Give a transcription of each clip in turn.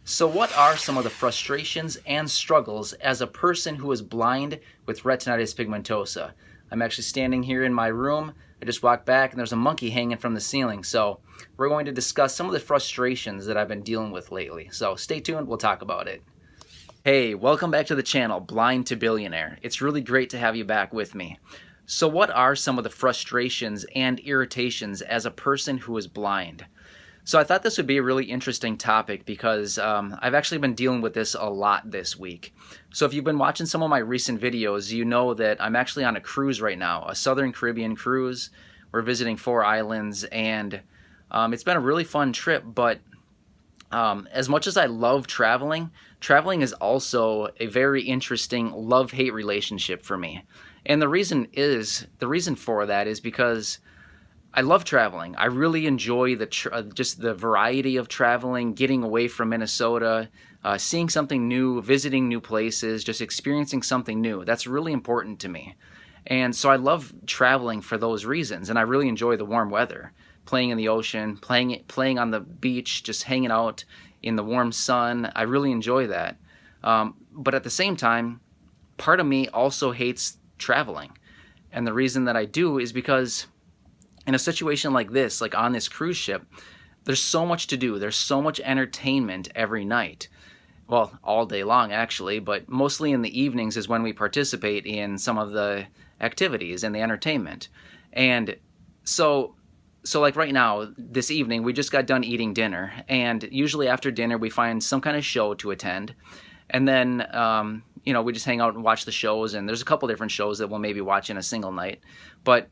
So what are some of the frustrations and struggles as a person who is blind with retinitis pigmentosa? I'm actually standing here in my room. I just walked back and there's a monkey hanging from the ceiling. So we're going to discuss some of the frustrations that I've been dealing with lately. So stay tuned, we'll talk about it. Hey, welcome back to the channel, Blind to Billionaire. It's really great to have you back with me. So what are some of the frustrations and irritations as a person who is blind? So I thought this would be a really interesting topic because I've actually been dealing with this a lot this week. So if you've been watching some of my recent videos, you know that I'm actually on a cruise right now, a Southern Caribbean cruise. We're visiting 4 islands, and it's been a really fun trip, but as much as I love traveling, traveling is also a very interesting love-hate relationship for me. And the reason for that is because I love traveling. I really enjoy just the variety of traveling, getting away from Minnesota, seeing something new, visiting new places, just experiencing something new. That's really important to me. And so I love traveling for those reasons, and I really enjoy the warm weather, playing in the ocean, playing on the beach, just hanging out in the warm sun. I really enjoy that. But at the same time, part of me also hates traveling. And the reason that I do is because in a situation like this, like on this cruise ship, there's so much to do. There's so much entertainment every night. Well, all day long actually, but mostly in the evenings is when we participate in some of the activities and the entertainment. And so like right now, this evening, we just got done eating dinner, and usually after dinner we find some kind of show to attend. And then, we just hang out and watch the shows, and there's a couple different shows that we'll maybe watch in a single night. But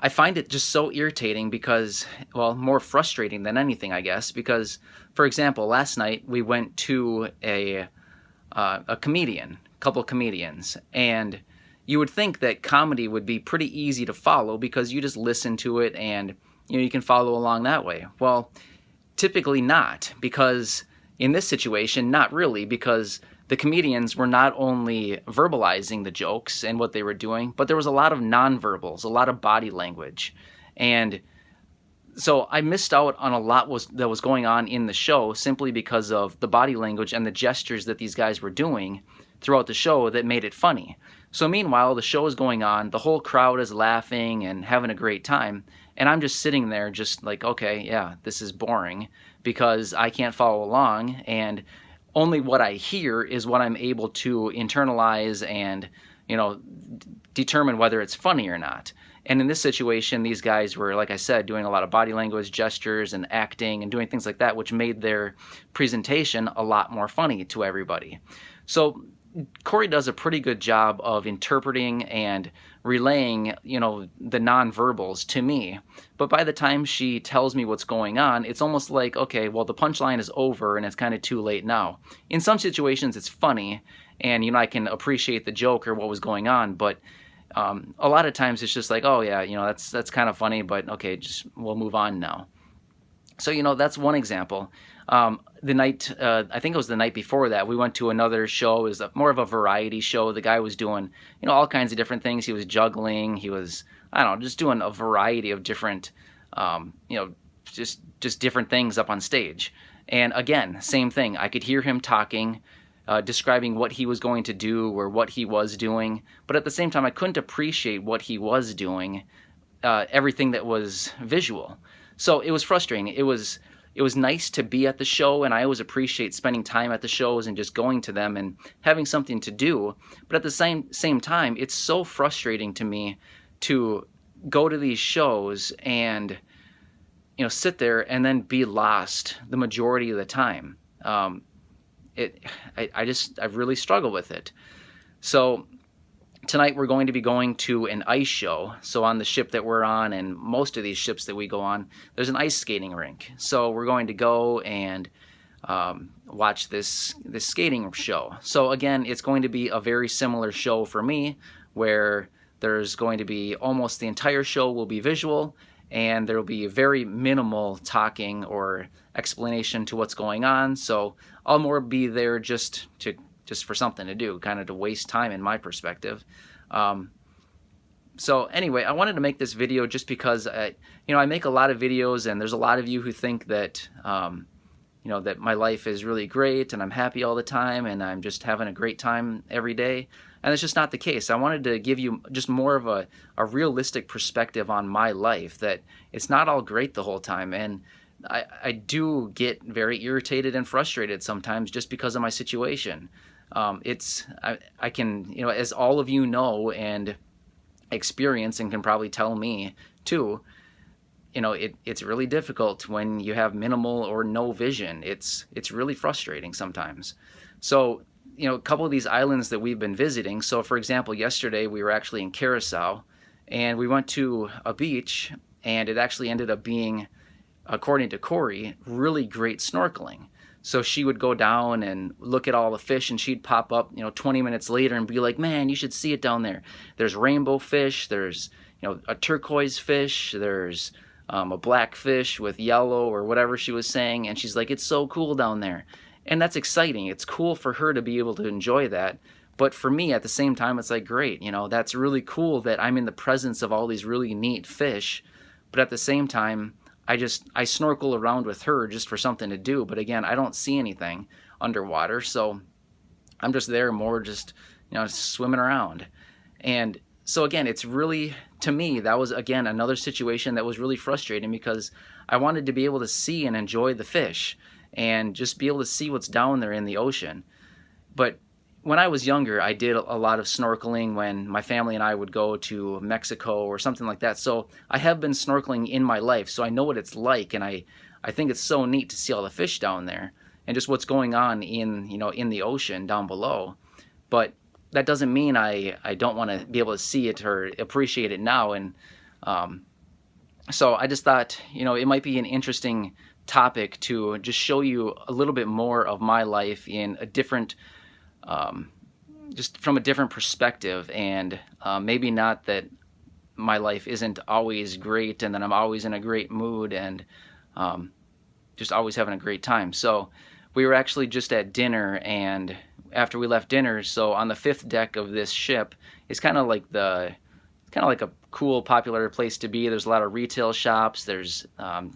I find it just so irritating because, well, more frustrating than anything, I guess, because, for example, last night we went to a couple comedians, and you would think that comedy would be pretty easy to follow because you just listen to it and, you can follow along that way. Well, typically not, because in this situation, not really, because the comedians were not only verbalizing the jokes and what they were doing, but there was a lot of nonverbals, a lot of body language. And so I missed out on a lot that was going on in the show simply because of the body language and the gestures that these guys were doing throughout the show that made it funny. So meanwhile, the show is going on, the whole crowd is laughing and having a great time, and I'm just sitting there just like, okay, yeah, this is boring because I can't follow along, and only what I hear is what I'm able to internalize and, determine whether it's funny or not. And in this situation, these guys were, like I said, doing a lot of body language, gestures, and acting and doing things like that, which made their presentation a lot more funny to everybody. So Corey does a pretty good job of interpreting and relaying, the nonverbals to me. But by the time she tells me what's going on, it's almost like, okay, well, the punchline is over and it's kind of too late now. In some situations, it's funny, and, I can appreciate the joke or what was going on, but a lot of times it's just like, oh, yeah, that's kind of funny, but okay, we'll move on now. So, that's one example. The night, I think it was the night before that, we went to another show. It was more of a variety show. The guy was doing, all kinds of different things. He was juggling. He was, just doing a variety of different, just different things up on stage. And again, same thing. I could hear him talking, describing what he was going to do or what he was doing. But at the same time, I couldn't appreciate what he was doing, everything that was visual. So it was frustrating. It was nice to be at the show, and I always appreciate spending time at the shows and just going to them and having something to do. But at the same time, it's so frustrating to me to go to these shows and, sit there and then be lost the majority of the time. I really struggle with it. So tonight we're going to be going to an ice show. So on the ship that we're on, and most of these ships that we go on, there's an ice skating rink. So we're going to go and watch this skating show. So again, it's going to be a very similar show for me, where there's going to be almost the entire show will be visual, and there will be very minimal talking or explanation to what's going on. So I'll more be there just for something to do, kind of to waste time in my perspective. So anyway, I wanted to make this video just because I make a lot of videos, and there's a lot of you who think that that my life is really great and I'm happy all the time and I'm just having a great time every day. And that's just not the case. I wanted to give you just more of a realistic perspective on my life, that it's not all great the whole time. And I do get very irritated and frustrated sometimes just because of my situation. I can, as all of you know and experience and can probably tell me too, it's really difficult when you have minimal or no vision. It's really frustrating sometimes. So, a couple of these islands that we've been visiting. So, for example, yesterday we were actually in Curacao, and we went to a beach, and it actually ended up being, according to Corey, really great snorkeling. So she would go down and look at all the fish, and she'd pop up, 20 minutes later and be like, man, you should see it down there. There's rainbow fish, there's, a turquoise fish, there's a black fish with yellow or whatever she was saying. And she's like, it's so cool down there. And that's exciting. It's cool for her to be able to enjoy that. But for me, at the same time, it's like, great, that's really cool that I'm in the presence of all these really neat fish. But at the same time, I snorkel around with her just for something to do. But again, I don't see anything underwater. So I'm just there more just, swimming around. And so again, it's really, to me, that was, again, another situation that was really frustrating because I wanted to be able to see and enjoy the fish and just be able to see what's down there in the ocean. But when I was younger, I did a lot of snorkeling when my family and I would go to Mexico or something like that. So I have been snorkeling in my life, so I know what it's like, and I think it's so neat to see all the fish down there and just what's going on in the ocean down below. But that doesn't mean I don't want to be able to see it or appreciate it now. And so I just thought, it might be an interesting topic to just show you a little bit more of my life in a different, just from a different perspective. And maybe not that my life isn't always great and that I'm always in a great mood and just always having a great time. So we were actually just at dinner, and after we left dinner, so on the 5th deck of this ship, it's kind of like a cool, popular place to be. There's a lot of retail shops, there's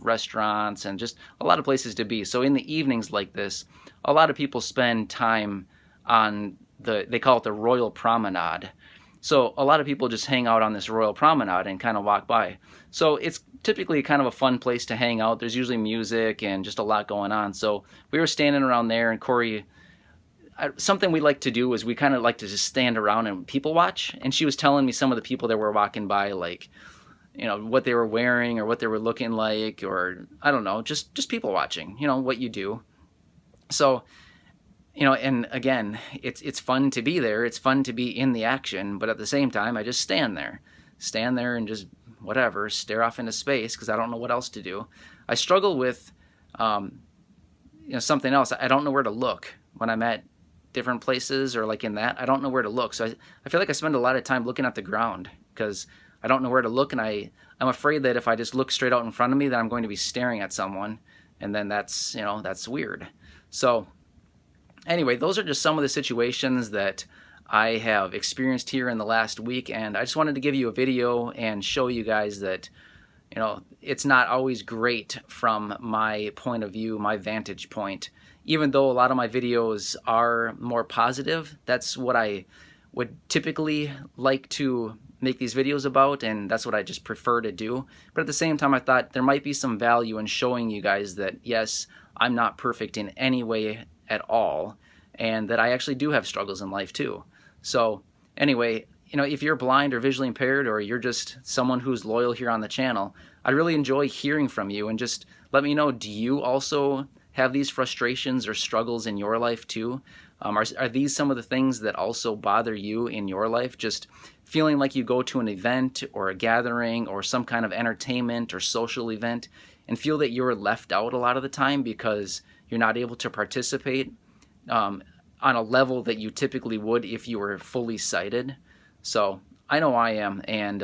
restaurants, and just a lot of places to be. So in the evenings like this, a lot of people spend time on they call it the Royal Promenade. So a lot of people just hang out on this Royal Promenade and kind of walk by. So it's typically kind of a fun place to hang out. There's usually music and just a lot going on. So we were standing around there, and Corey, something we like to do is we kind of like to just stand around and people watch. And she was telling me some of the people that were walking by, like, what they were wearing or what they were looking like, or I don't know, just people watching, what you do. So, and again, it's fun to be there. It's fun to be in the action, but at the same time, I just stand there and just whatever, stare off into space because I don't know what else to do. I struggle with, something else. I don't know where to look when I'm at different places or like in that. I don't know where to look. So I feel like I spend a lot of time looking at the ground because I don't know where to look, and I'm afraid that if I just look straight out in front of me, that I'm going to be staring at someone, and then that's weird. So anyway, those are just some of the situations that I have experienced here in the last week, and I just wanted to give you a video and show you guys that, it's not always great from my point of view, my vantage point. Even though a lot of my videos are more positive, that's what I would typically like to make these videos about, and that's what I just prefer to do. But at the same time, I thought there might be some value in showing you guys that, yes, I'm not perfect in any way at all, and that I actually do have struggles in life too. So anyway, if you're blind or visually impaired, or you're just someone who's loyal here on the channel, I really enjoy hearing from you, and just let me know, do you also have these frustrations or struggles in your life too? Are these some of the things that also bother you in your life? Just feeling like you go to an event or a gathering or some kind of entertainment or social event and feel that you're left out a lot of the time because you're not able to participate on a level that you typically would if you were fully sighted. So I know I am, and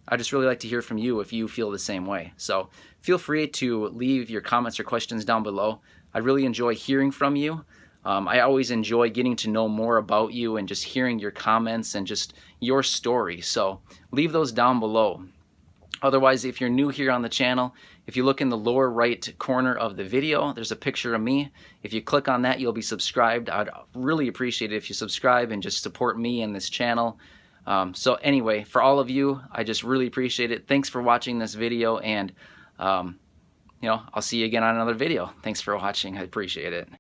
I just really like to hear from you if you feel the same way. So feel free to leave your comments or questions down below. I really enjoy hearing from you. I always enjoy getting to know more about you and just hearing your comments and just your story. So leave those down below. Otherwise, if you're new here on the channel, if you look in the lower right corner of the video, there's a picture of me. If you click on that, you'll be subscribed. I'd really appreciate it if you subscribe and just support me and this channel. So anyway, for all of you, I just really appreciate it. Thanks for watching this video, and you know, I'll see you again on another video. Thanks for watching. I appreciate it.